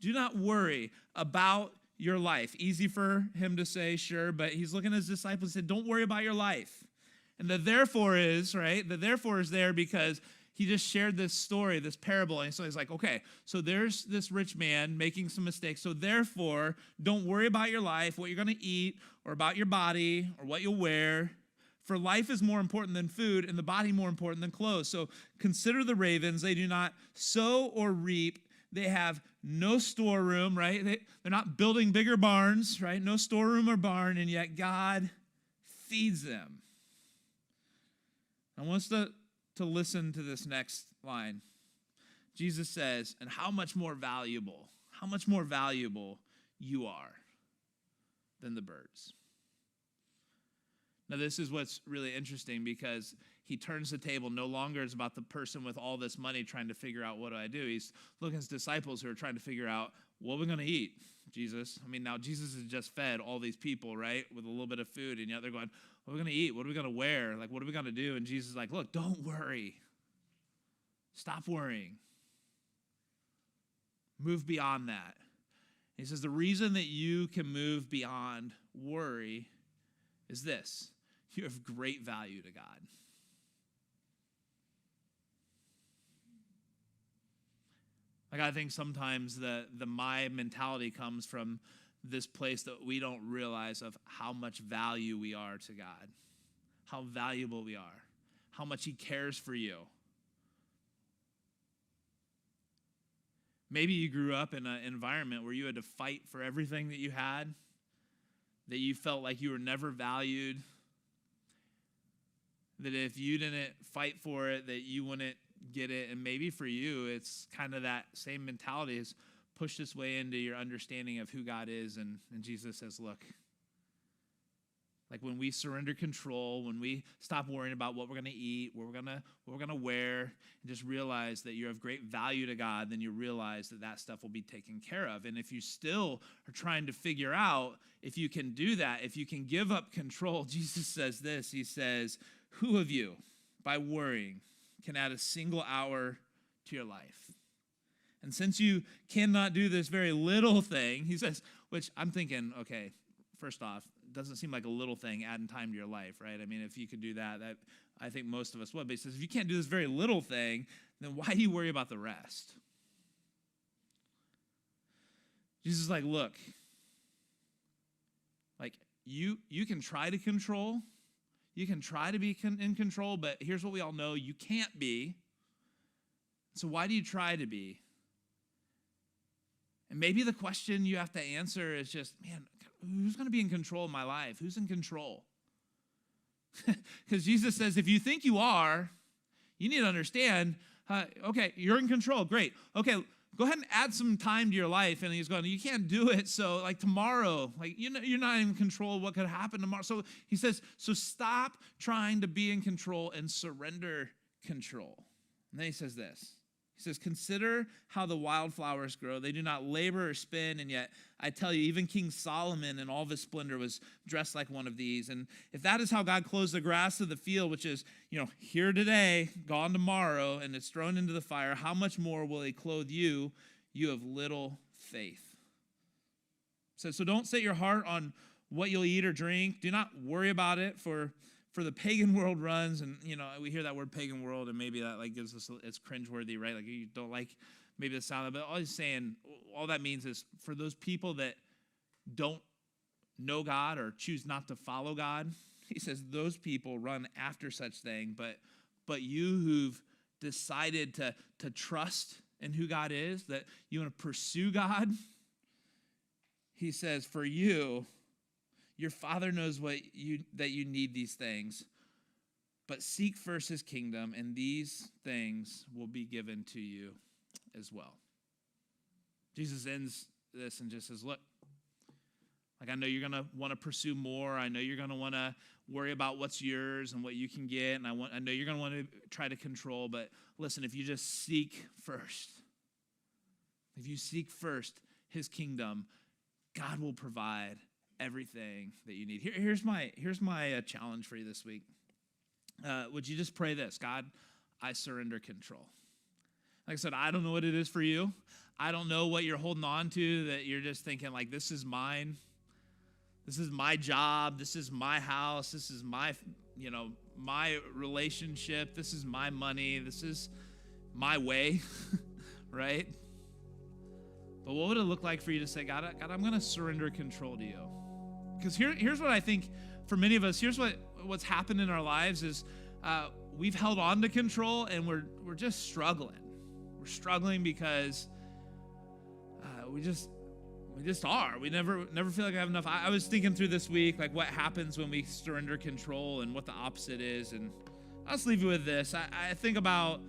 Do not worry about your life. Easy for him to say, sure, but he's looking at his disciples and said, don't worry about your life. And the therefore is, right? The therefore is there because he just shared this story, this parable. And so he's like, okay, so there's this rich man making some mistakes. So therefore, don't worry about your life, what you're going to eat, or about your body, or what you'll wear. For life is more important than food, and the body more important than clothes. So consider the ravens. They do not sow or reap. They have no storeroom, right? They're not building bigger barns, right? No storeroom or barn, and yet God feeds them. I want us to listen to this next line. Jesus says, and how much more valuable you are than the birds. Now, this is what's really interesting because he turns the table. No longer is about the person with all this money trying to figure out, what do I do? He's looking at his disciples who are trying to figure out, what are we going to eat, Jesus? I mean, now Jesus has just fed all these people, right, with a little bit of food, and yet they're going, what are we going to eat? What are we going to wear? Like, what are we going to do? And Jesus is like, look, don't worry. Stop worrying. Move beyond that. He says the reason that you can move beyond worry is this. You have great value to God. Like, I think sometimes the my mentality comes from this place that we don't realize of how much value we are to God, how valuable we are, how much he cares for you. Maybe you grew up in an environment where you had to fight for everything that you had, that you felt like you were never valued, that if you didn't fight for it, that you wouldn't get it. And maybe for you, it's kind of that same mentality has pushed its way into your understanding of who God is. And Jesus says, look, like when we surrender control, when we stop worrying about what we're going to eat, what we're going to wear, and just realize that you have great value to God, then you realize that stuff will be taken care of. And if you still are trying to figure out if you can do that, if you can give up control, Jesus says this. He says, who of you, by worrying, can add a single hour to your life? And since you cannot do this very little thing, he says, which I'm thinking, okay, first off, it doesn't seem like a little thing adding time to your life, right? I mean, if you could do that, I think most of us would. But he says, if you can't do this very little thing, then why do you worry about the rest? Jesus is like, look, like you can try to control, you can try to be in control, but here's what we all know, you can't be. So why do you try to be? And maybe the question you have to answer is just, man, who's going to be in control of my life? Who's in control? Because Jesus says, if you think you are, you need to understand, okay, you're in control. Great. Okay, go ahead and add some time to your life. And he's going, you can't do it. So like tomorrow, like you're not in control of what could happen tomorrow. So he says, so stop trying to be in control and surrender control. And then he says this. He says, consider how the wildflowers grow. They do not labor or spin, and yet I tell you, even King Solomon in all of his splendor was dressed like one of these. And if that is how God clothes the grass of the field, which is, here today, gone tomorrow, and it's thrown into the fire, how much more will he clothe you? You have little faith. So don't set your heart on what you'll eat or drink. Do not worry about it, for the pagan world runs, and we hear that word pagan world, and maybe that gives us, it's cringeworthy, right? Like you don't like maybe the sound of it. All he's saying, all that means is for those people that don't know God or choose not to follow God, he says those people run after such thing. But you who've decided to trust in who God is, that you want to pursue God, he says, for you, your Father knows that you need these things, but seek first his kingdom, and these things will be given to you as well. Jesus ends this and just says, look, like I know you're going to want to pursue more. I know you're going to want to worry about what's yours and what you can get, and I know you're going to want to try to control, but listen, if you just seek first, if you seek first his kingdom, God will provide everything that you need. Here's my challenge for you this week. Would you just pray this? God, I surrender control. Like I said, I don't know what it is for you. I don't know what you're holding on to that you're just thinking like, this is mine. This is my job. This is my house. This is my relationship. This is my money. This is my way, right? But what would it look like for you to say, God, I'm going to surrender control to you? Because here's what I think for many of us, here's what's happened in our lives is we've held on to control and we're just struggling. We're struggling because we just are. We never feel like I have enough. I was thinking through this week, like what happens when we surrender control and what the opposite is. And I'll just leave you with this. I think about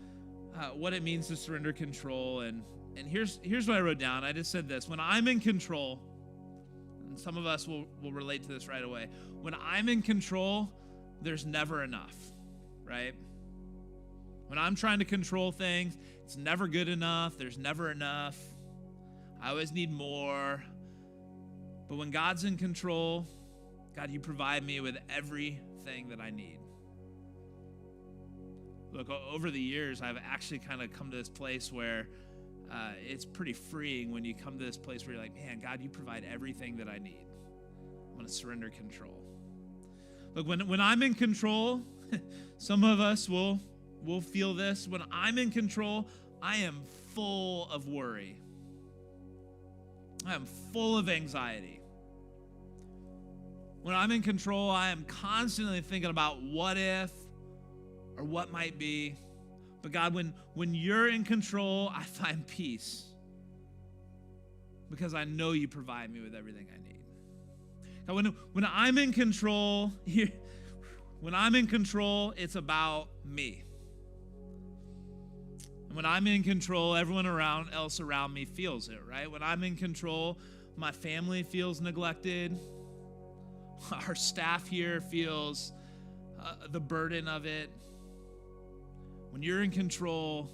what it means to surrender control. And here's what I wrote down. I just said this. When I'm in control, and some of us will relate to this right away. When I'm in control, there's never enough, right? When I'm trying to control things, it's never good enough. There's never enough. I always need more. But when God's in control, God, you provide me with everything that I need. Look, over the years, I've actually kind of come to this place where it's pretty freeing when you come to this place where you're like, man, God, you provide everything that I need. I'm going to surrender control. Look, when I'm in control, some of us will feel this. When I'm in control, I am full of worry. I am full of anxiety. When I'm in control, I am constantly thinking about what if or what might be. But God, when you're in control, I find peace because I know you provide me with everything I need. God, when I'm in control, it's about me. And when I'm in control, everyone else around me feels it, right? When I'm in control, my family feels neglected. Our staff here feels the burden of it. When you're in control,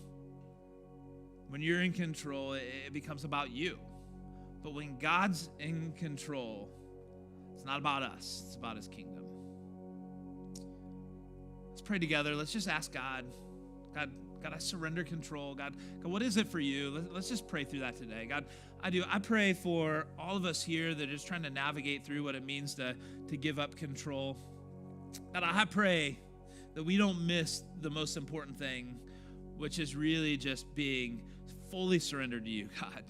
it becomes about you. But when God's in control, it's not about us, it's about his kingdom. Let's pray together. Let's just ask God, I surrender control. God, what is it for you? Let's just pray through that today. God, I pray for all of us here that are just trying to navigate through what it means to give up control. God, I pray that we don't miss the most important thing, which is really just being fully surrendered to you, God.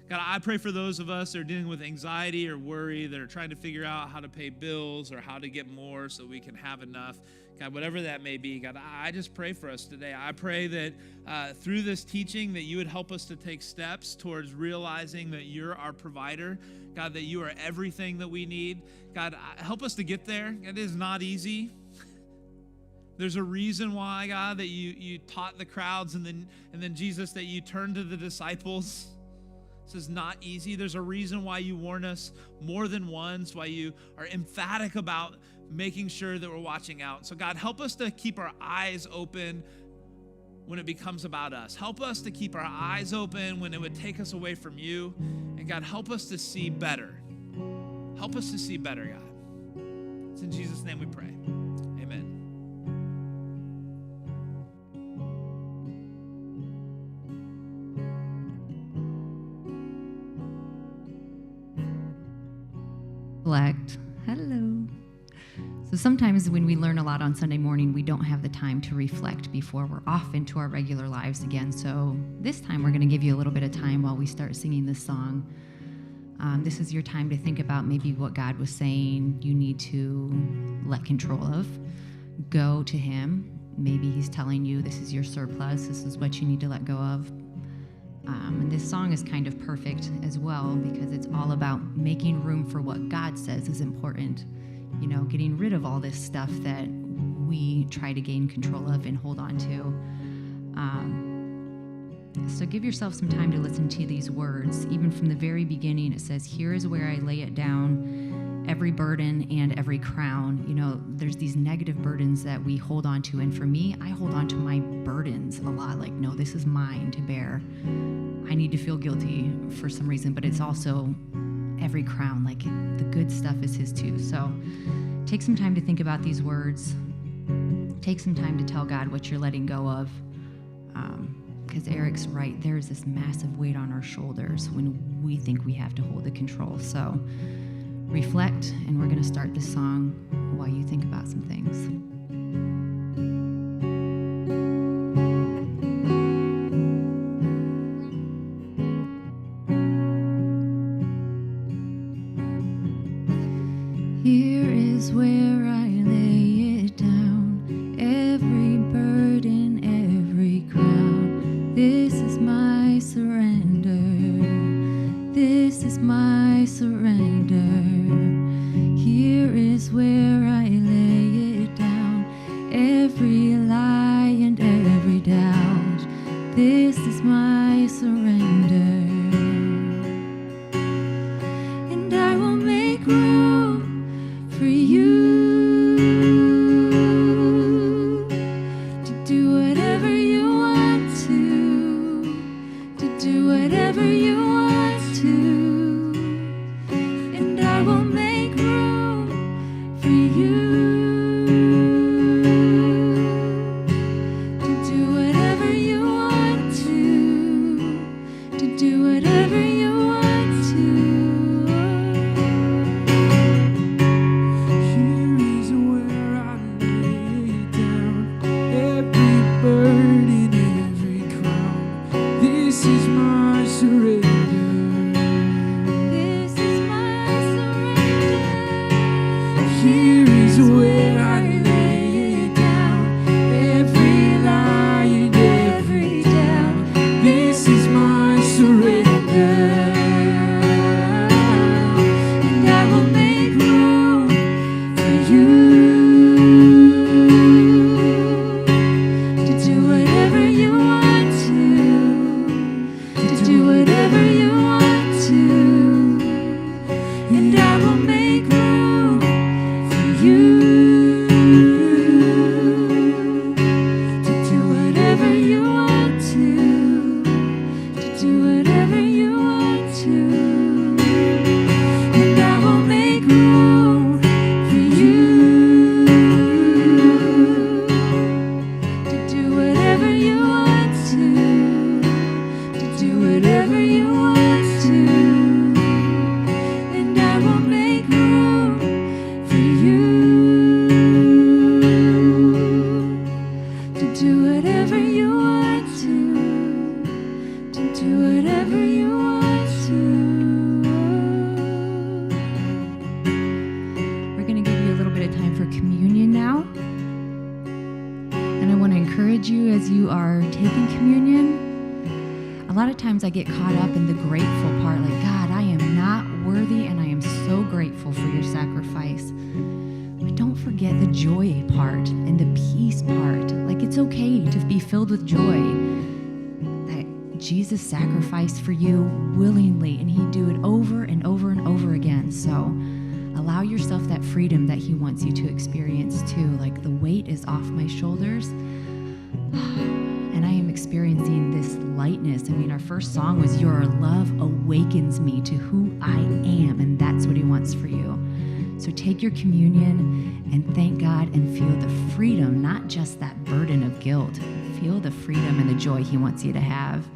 God, I pray for those of us that are dealing with anxiety or worry, that are trying to figure out how to pay bills or how to get more so we can have enough. God, whatever that may be, God, I just pray for us today. I pray that through this teaching that you would help us to take steps towards realizing that you're our provider. God, that you are everything that we need. God, help us to get there. It is not easy. There's a reason why, God, that you taught the crowds and then Jesus, that you turned to the disciples. This is not easy. There's a reason why you warn us more than once, why you are emphatic about making sure that we're watching out. So God, help us to keep our eyes open when it becomes about us. Help us to keep our eyes open when it would take us away from you. And God, help us to see better. Help us to see better, God. It's in Jesus' name we pray. Amen. Hello. So sometimes when we learn a lot on Sunday morning, we don't have the time to reflect before we're off into our regular lives again. So this time we're going to give you a little bit of time while we start singing this song. This is your time to think about maybe what God was saying you need to let control of. Go to him. Maybe he's telling you this is your surplus. This is what you need to let go of. And this song is kind of perfect as well because it's all about making room for what God says is important. You know, getting rid of all this stuff that we try to gain control of and hold on to. So give yourself some time to listen to these words. Even from the very beginning, it says, "Here is where I lay it down, every burden and every crown." You know, there's these negative burdens that we hold on to. And for me, I hold on to my burdens a lot. Like, no, this is mine to bear. I need to feel guilty for some reason, but it's also every crown. Like, the good stuff is his too. So take some time to think about these words. Take some time to tell God what you're letting go of. Because Eric's right, there's this massive weight on our shoulders when we think we have to hold the control. So reflect, and we're going to start this song while you think about some things. Here is where I lay it down, every burden, every crown. This is my surrender. This is my surrender. Here is where I lay it down, every lie and every doubt. This is my surrender. And I will make room for you to do whatever you want to do whatever you want to, and I will make room for you to do whatever you want to do whatever you want to. Here is where I lay it down, every burden, every crown. This is my surrender. This is my surrender. Here is where I lay it down, every lie and every doubt. This is my surrender. And I will make room for you to do whatever you want to do whatever you want to, and I will make room for you to do whatever you want to do whatever you want to, and I will make room for you to do whatever you want to do whatever you want to, and I will make room for you to do whatever you want to do whatever you want to. We're going to give you a little bit of time for communion now. And I want to encourage you as you are taking communion. A lot of times I get caught up in the grateful part, like, God, I am not worthy, and I am so grateful for your sacrifice. But don't forget the joy part and the peace part. Like, it's okay to be filled with joy that Jesus sacrificed for you willingly, and he'd do it over and over and over again. So allow yourself that freedom that he wants you to experience too. Like, the weight is off my shoulders. And I am experiencing this lightness. I mean, our first song was "Your Love Awakens Me to Who I Am," and that's what he wants for you. So take your communion and thank God and feel the freedom, not just that burden of guilt. Feel the freedom and the joy he wants you to have.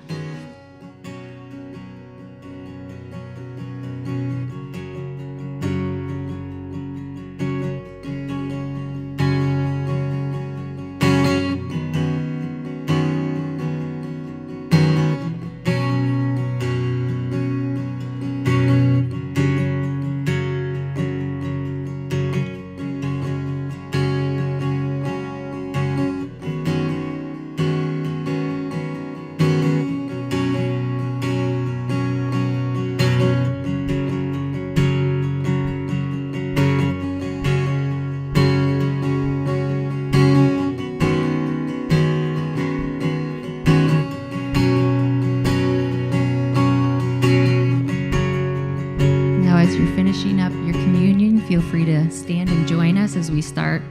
finishing up your communion, feel free to stand and join us as we start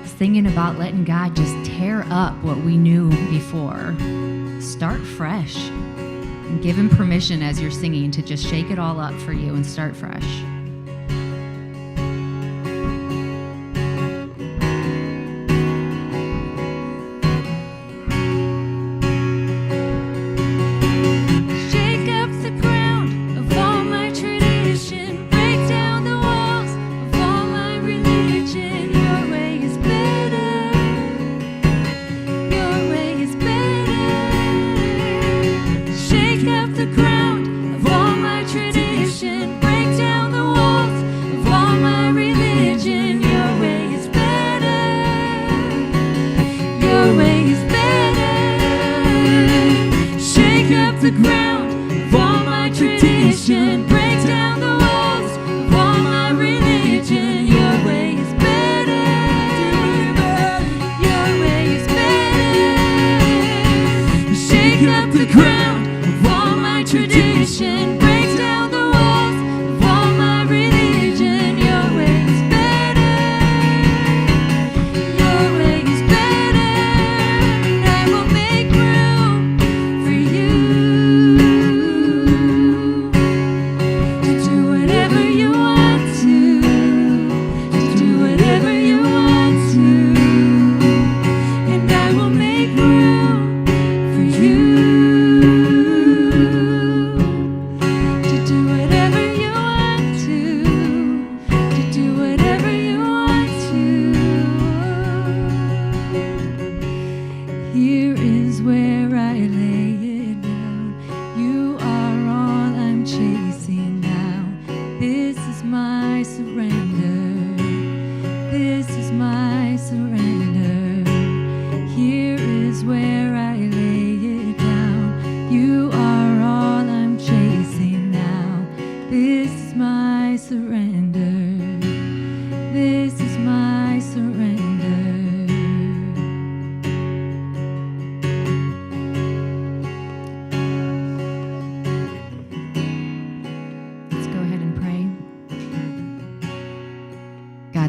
singing about letting God just tear up what we knew before. Start fresh and give Him permission as you're singing to just shake it all up for you and start fresh.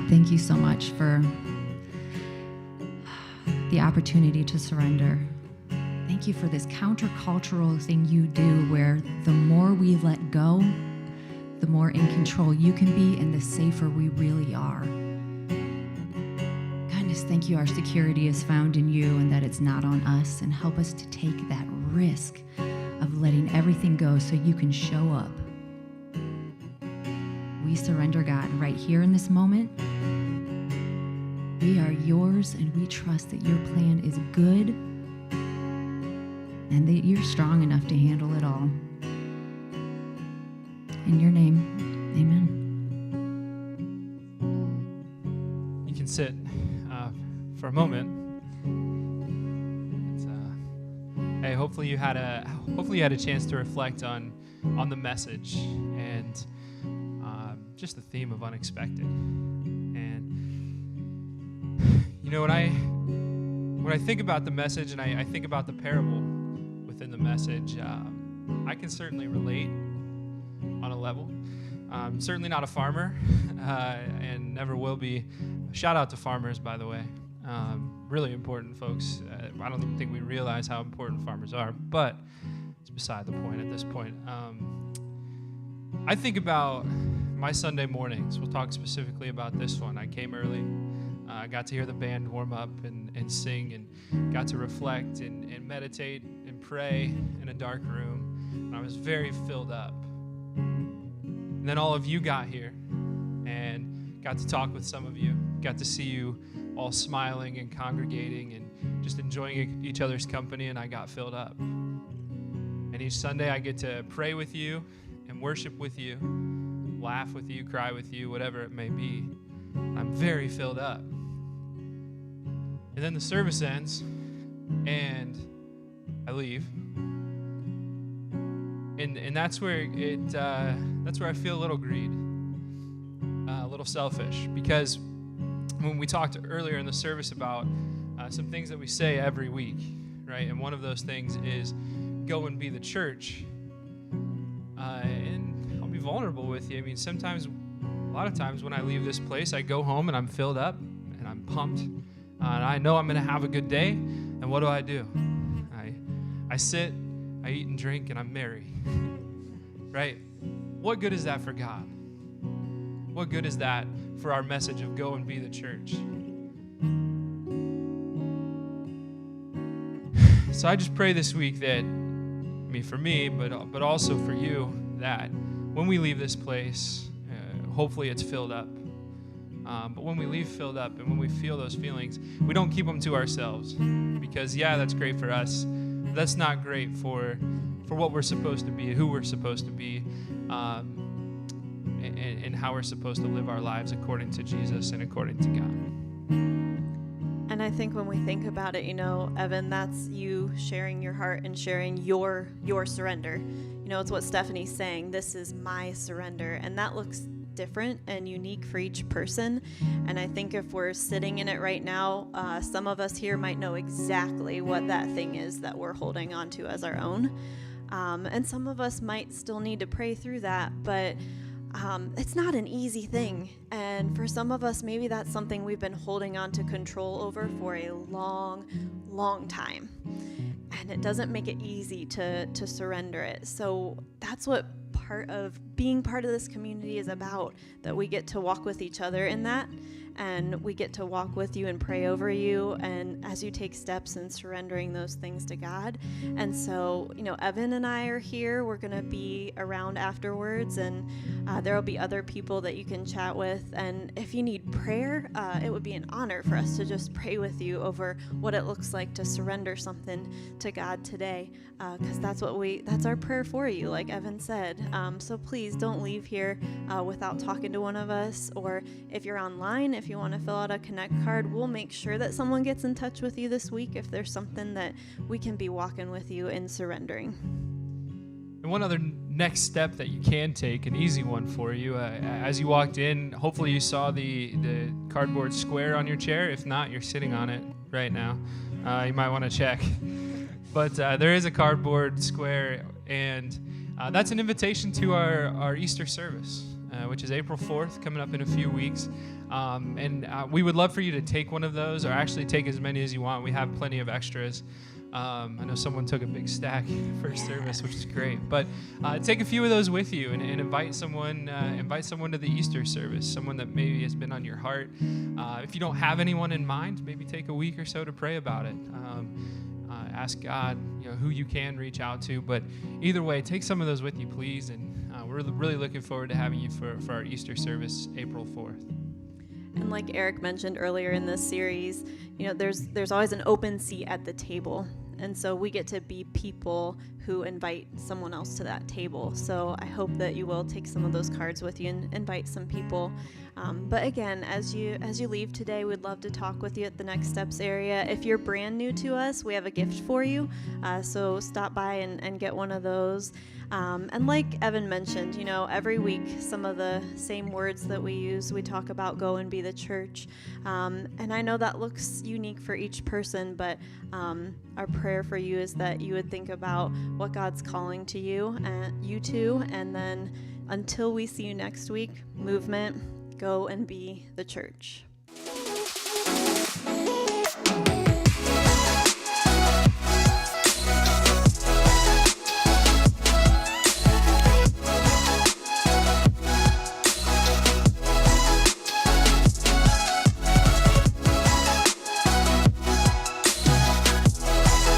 Thank you so much for the opportunity to surrender. Thank you for this countercultural thing you do where the more we let go, the more in control you can be and the safer we really are. God, just thank you our security is found in you and that it's not on us, and help us to take that risk of letting everything go so you can show up. We surrender, God, right here in this moment. We are yours, and we trust that your plan is good and that you're strong enough to handle it all. In your name, amen. You can sit for a moment. Hey, hopefully you had a chance to reflect on the message and just the theme of unexpected. And you know, when I think about the message and I think about the parable within the message, I can certainly relate on a level. I'm certainly not a farmer and never will be. Shout out to farmers, by the way. Really important, folks. I don't even think we realize how important farmers are, but it's beside the point at this point. I think about my Sunday mornings. We'll talk specifically about this one. I came early. I got to hear the band warm up and sing, and got to reflect and meditate and pray in a dark room. And I was very filled up. And then all of you got here and got to talk with some of you. Got to see you all smiling and congregating and just enjoying each other's company, and I got filled up. And each Sunday I get to pray with you and worship with you, laugh with you, cry with you, whatever it may be. I'm very filled up. And then the service ends, and I leave. And that's where that's where I feel a little greed, a little selfish, because when we talked earlier in the service about some things that we say every week, right? And one of those things is go and be the church. And I'll be vulnerable with you. I mean, sometimes, a lot of times when I leave this place, I go home and I'm filled up and I'm pumped. And I know I'm going to have a good day. And what do? I sit, I eat and drink, and I'm merry. Right? What good is that for God? What good is that for our message of go and be the church? So I just pray this week that, for me, but also for you, that when we leave this place, hopefully it's filled up. But when we leave filled up and when we feel those feelings, we don't keep them to ourselves. Because, yeah, that's great for us. That's not great for what we're supposed to be, who we're supposed to be, and how we're supposed to live our lives according to Jesus and according to God. And I think when we think about it, Evan, that's you sharing your heart and sharing your surrender. It's what Stephanie's saying. This is my surrender. And that looks different and unique for each person. And I think if we're sitting in it right now, some of us here might know exactly what that thing is that we're holding on to as our own. And some of us might still need to pray through that, but it's not an easy thing. And for some of us, maybe that's something we've been holding on to control over for a long, long time. And it doesn't make it easy to surrender it. So that's what part of being part of this community is about, that we get to walk with each other in that, and we get to walk with you and pray over you, and as you take steps in surrendering those things to God. And so, Evan and I are here. We're going to be around afterwards, and there will be other people that you can chat with. And if you need prayer, it would be an honor for us to just pray with you over what it looks like to surrender something to God today, because that's our prayer for you, like Evan said. So please don't leave here without talking to one of us, or if you're online, if you want to fill out a Connect card, we'll make sure that someone gets in touch with you this week if there's something that we can be walking with you in surrendering. And one other next step that you can take, an easy one for you, as you walked in, hopefully you saw the cardboard square on your chair. If not, you're sitting on it right now. You might want to check. But there is a cardboard square, and that's an invitation to our Easter service, which is April 4th, coming up in a few weeks. And we would love for you to take one of those, or actually take as many as you want. We have plenty of extras. I know someone took a big stack first service, which is great. But take a few of those with you, and invite someone to the Easter service, someone that maybe has been on your heart. If you don't have anyone in mind, maybe take a week or so to pray about it. Ask God, who you can reach out to. But either way, take some of those with you, please. And we're really looking forward to having you for our Easter service, April 4th. And like Eric mentioned earlier in this series, there's always an open seat at the table. And so we get to be people who invite someone else to that table. So I hope that you will take some of those cards with you and invite some people. But again, as you leave today, we'd love to talk with you at the Next Steps area. If you're brand new to us, we have a gift for you. So stop by and get one of those. And like Evan mentioned, every week, some of the same words that we use, we talk about go and be the church. And I know that looks unique for each person, but our prayer for you is that you would think about what God's calling to you to, and then until we see you next week, movement, go and be the church.